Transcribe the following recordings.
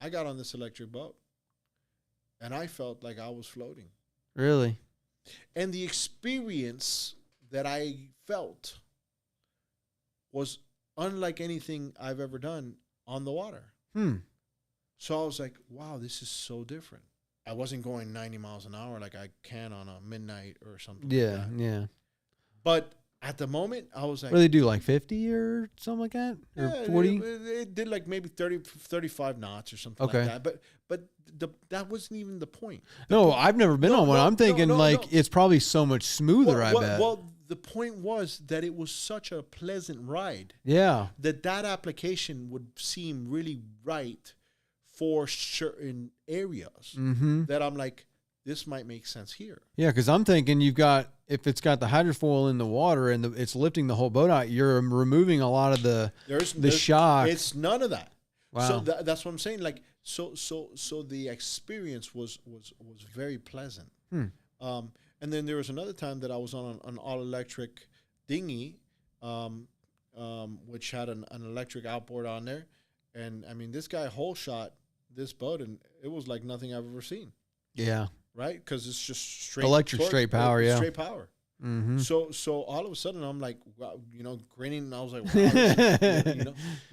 I got on this electric boat, and I felt like I was floating. Really? And the experience that I felt was unlike anything I've ever done on the water. So I was like, wow, this is so different. I wasn't going 90 miles an hour like I can on a midnight or something like that. Yeah. But at the moment, I was like, What do they do, like 50 or something like that? Or yeah, 40? it did like maybe 30, 35 knots or something like that. But that wasn't even the point. No, I've never been on one. I'm thinking it's probably so much smoother, I bet. Well, the point was that it was such a pleasant ride. Yeah. That application would seem really right for certain areas. That I'm like, this might make sense here. Yeah, because I'm thinking if it's got the hydrofoil in the water and it's lifting the whole boat out, you're removing a lot of the shock. It's none of that. Wow. So that's what I'm saying. Like, so the experience was very pleasant. And then there was another time that I was on an all electric dinghy, which had an electric outboard on there, and I mean this guy whole shot this boat, and it was like nothing I've ever seen. Yeah. Right, because it's just straight electric, straight power. Yeah, straight power. So all of a sudden I'm like, wow, grinning, and I was like,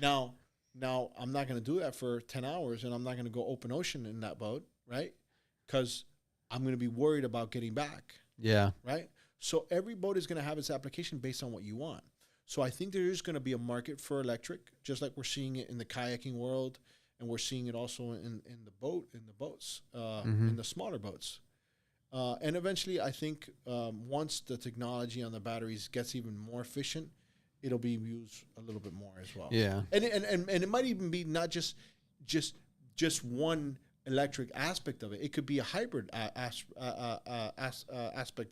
wow, now I'm not going to do that for 10 hours, and I'm not going to go open ocean in that boat, right? Because I'm going to be worried about getting back. Yeah. Right. So every boat is going to have its application based on what you want. So I think there is going to be a market for electric, just like we're seeing it in the kayaking world. And we're seeing it also in the boats, in the smaller boats. And eventually, I think once the technology on the batteries gets even more efficient, it'll be used a little bit more as well. Yeah. And it might even be not just one electric aspect of it. It could be a hybrid aspect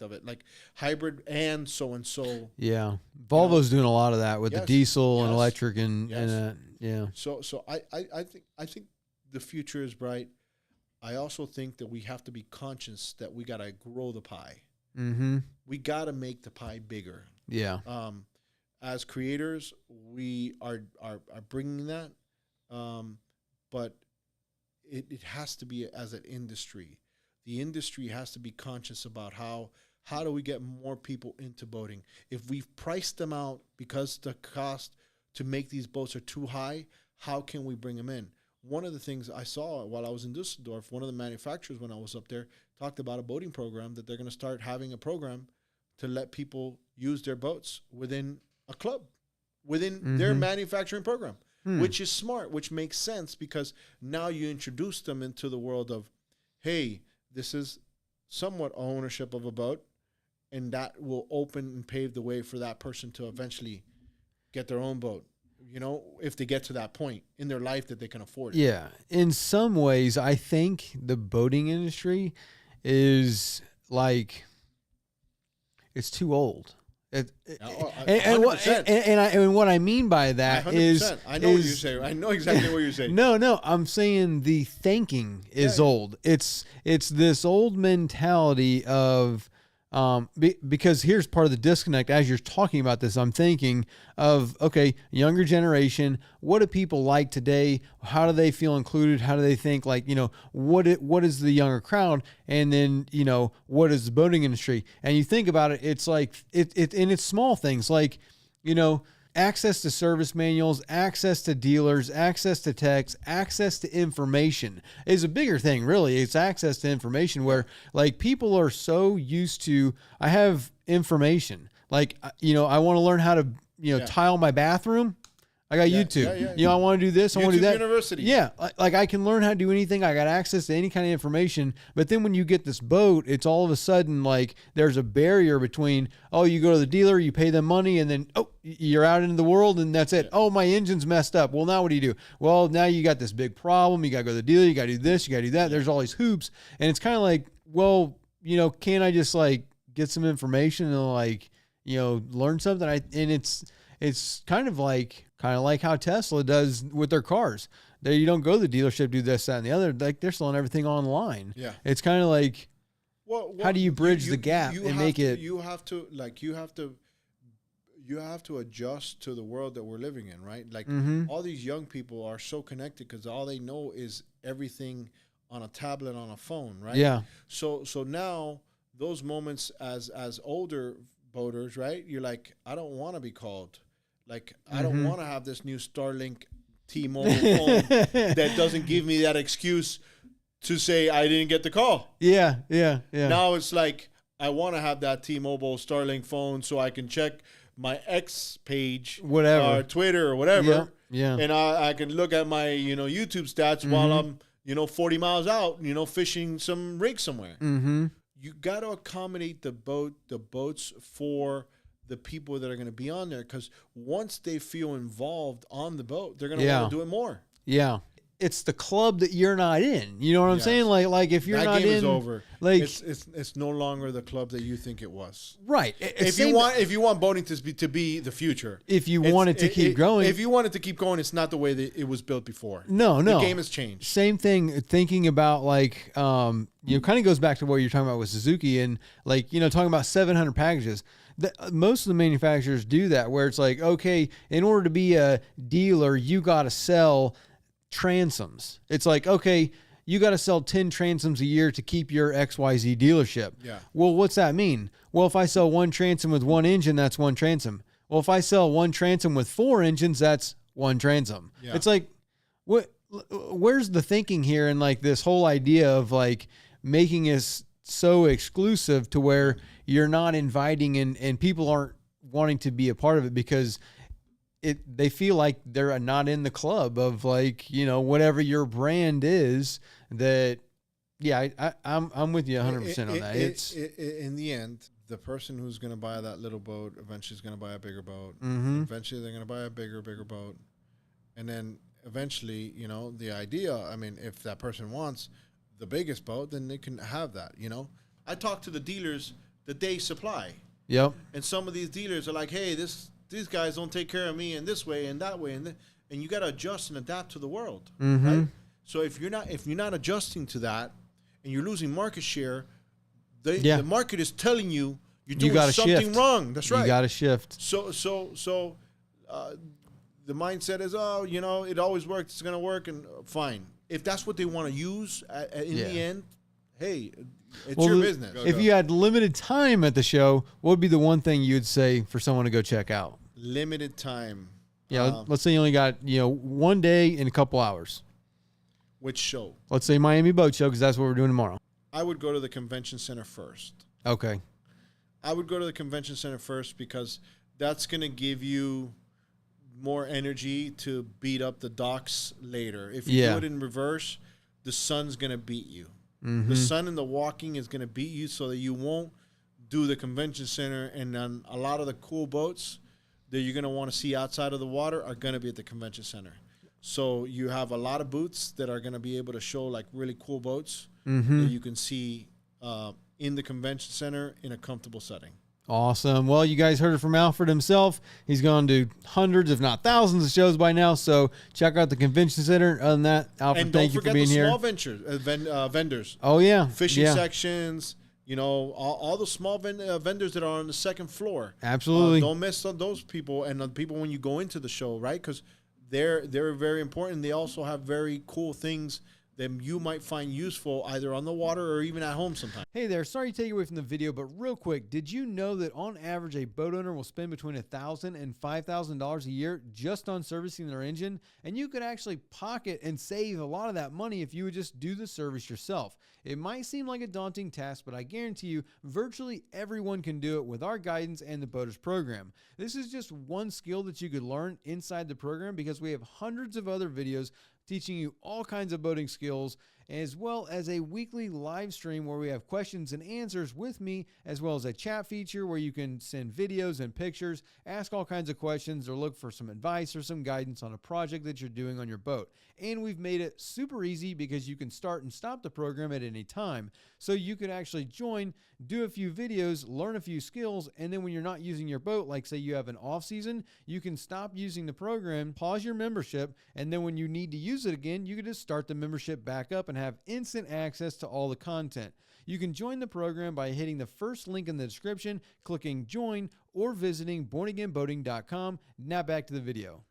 of it, like hybrid and so. Yeah. Volvo's doing a lot of that with the diesel and electric and yeah. So I think the future is bright. I also think that we have to be conscious that we got to grow the pie. We got to make the pie bigger. Yeah. As creators, we are bringing that, but it has to be as an industry. The industry has to be conscious about how do we get more people into boating. If we've priced them out because the cost to make these boats are too high, how can we bring them in? One of the things I saw while I was in Dusseldorf, one of the manufacturers when I was up there talked about a boating program that they're going to start having a program to let people use their boats within a club, within their manufacturing program, which is smart, which makes sense because now you introduce them into the world of, hey, this is somewhat ownership of a boat, and that will open and pave the way for that person to eventually get their own boat, if they get to that point in their life that they can afford it. Yeah. In some ways, I think the boating industry is like, it's too old. And what I mean by that is, I know what you're saying. I know exactly what you're saying. No, I'm saying the thinking is old. It's this old mentality of, because here's part of the disconnect. As you're talking about this, I'm thinking of, okay, younger generation. What do people like today? How do they feel included? How do they think? Like, what is the younger crowd? And then, what is the boating industry? And you think about it, it's like and it's small things like, access to service manuals, access to dealers, access to techs, access to information is a bigger thing, really. It's access to information where, like, people are so used to, I have information. Like, I want to learn how to, tile my bathroom. I got YouTube. I want to do this. I want to do that. University. Yeah. Like I can learn how to do anything. I got access to any kind of information. But then when you get this boat, it's all of a sudden like there's a barrier between, you go to the dealer, you pay them money, and then, you're out into the world and that's it. Oh, my engine's messed up. Well, now what do? Well, now you got this big problem. You got to go to the dealer. You got to do this. You got to do that. There's all these hoops. And it's kind of like, well, can't I just like get some information and like, learn something? And it's kind of like how Tesla does with their cars. You don't go to the dealership, do this, that, and the other. Like they're selling everything online. Yeah. It's kind of like, how do you bridge the gap and make it? You have to adjust to the world that we're living in, right? Like all these young people are so connected because all they know is everything on a tablet, on a phone, right? Yeah. So now those moments as older boaters, right? You're like, I don't want to be called. Like, I don't want to have this new Starlink T-Mobile phone that doesn't give me that excuse to say I didn't get the call. Yeah. Now it's like, I want to have that T-Mobile Starlink phone so I can check my X page, Whatever. or Twitter or whatever. Yeah. And I can look at my, YouTube stats while I'm, 40 miles out, fishing some rig somewhere. Mm-hmm. You got to accommodate the boats for the people that are going to be on there, because once they feel involved on the boat, they're going to want to do it more. Yeah. It's the club that you're not in. You know what I'm saying? Like if you're that not game in, is over. Like it's no longer the club that you think it was. Right. If you want boating to be the future, if you want it to keep growing, if you want it to keep going, it's not the way that it was built before. No. The game has changed. Same thing. Thinking about kind of goes back to what you're talking about with Suzuki and talking about 700 packages. Most of the manufacturers do that, where it's like, okay, in order to be a dealer, you got to sell transoms. It's like, okay, you got to sell 10 transoms a year to keep your XYZ dealership. Yeah. Well, what's that mean? Well, if I sell one transom with one engine, that's one transom. Well, if I sell one transom with 4 engines, that's one transom. Yeah. It's like, where's the thinking here? And like this whole idea of like making us so exclusive to where you're not inviting and people aren't wanting to be a part of it because they feel like they're not in the club of like, whatever your brand is. That, yeah, I'm with you 100% on that. It's in the end, the person who's going to buy that little boat eventually is going to buy a bigger boat. Mm-hmm. Eventually they're going to buy a bigger boat. And then eventually, the idea, I mean, if that person wants the biggest boat, then they can have that, I talk to the dealers that they supply. Yep. And some of these dealers are like, hey, these guys don't take care of me in this way and that way. And you got to adjust and adapt to the world. Mm-hmm. Right? So if you're not adjusting to that and you're losing market share, the market is telling you you're doing something wrong. That's right. You got to shift. So the mindset is, it always works. It's going to work, and fine. If that's what they want to use in the end, hey, it's your business. If you had limited time at the show, what would be the one thing you'd say for someone to go check out? Limited time. Yeah, let's say you only got, one day and a couple hours. Which show? Let's say Miami Boat Show, because that's what we're doing tomorrow. I would go to the convention center first. Okay. I would go to the convention center first because that's going to give you more energy to beat up the docks later. If you do it in reverse, the sun's going to beat you. Mm-hmm. The sun and the walking is going to beat you so that you won't do the convention center. And then a lot of the cool boats that you're going to want to see outside of the water are going to be at the convention center. So you have a lot of booths that are going to be able to show like really cool boats that you can see in the convention center in a comfortable setting. Awesome. Well, you guys heard it from Alfred himself. He's gone to hundreds, if not thousands, of shows by now. So check out the convention center. Other than that, Alfred, thank you for being here. And don't forget the small vendors. Oh, yeah. Fishing sections, all the small vendors that are on the second floor. Absolutely. Don't miss those people and the people when you go into the show, right? Because they're very important. They also have very cool things that you might find useful either on the water or even at home sometimes. Hey there, sorry to take you away from the video, but real quick, did you know that on average a boat owner will spend between $1,000 and $5,000 a year just on servicing their engine? And you could actually pocket and save a lot of that money if you would just do the service yourself. It might seem like a daunting task, but I guarantee you virtually everyone can do it with our guidance and the Boaters program. This is just one skill that you could learn inside the program because we have hundreds of other videos teaching you all kinds of boating skills, as well as a weekly live stream where we have questions and answers with me, as well as a chat feature where you can send videos and pictures, ask all kinds of questions, or look for some advice or some guidance on a project that you're doing on your boat. And we've made it super easy because you can start and stop the program at any time. So you could actually join, do a few videos, learn a few skills, and then when you're not using your boat, like say you have an off season, you can stop using the program, pause your membership, and then when you need to use it again, you can just start the membership back up and have instant access to all the content. You can join the program by hitting the first link in the description, clicking join, or visiting bornagainboating.com. Now back to the video.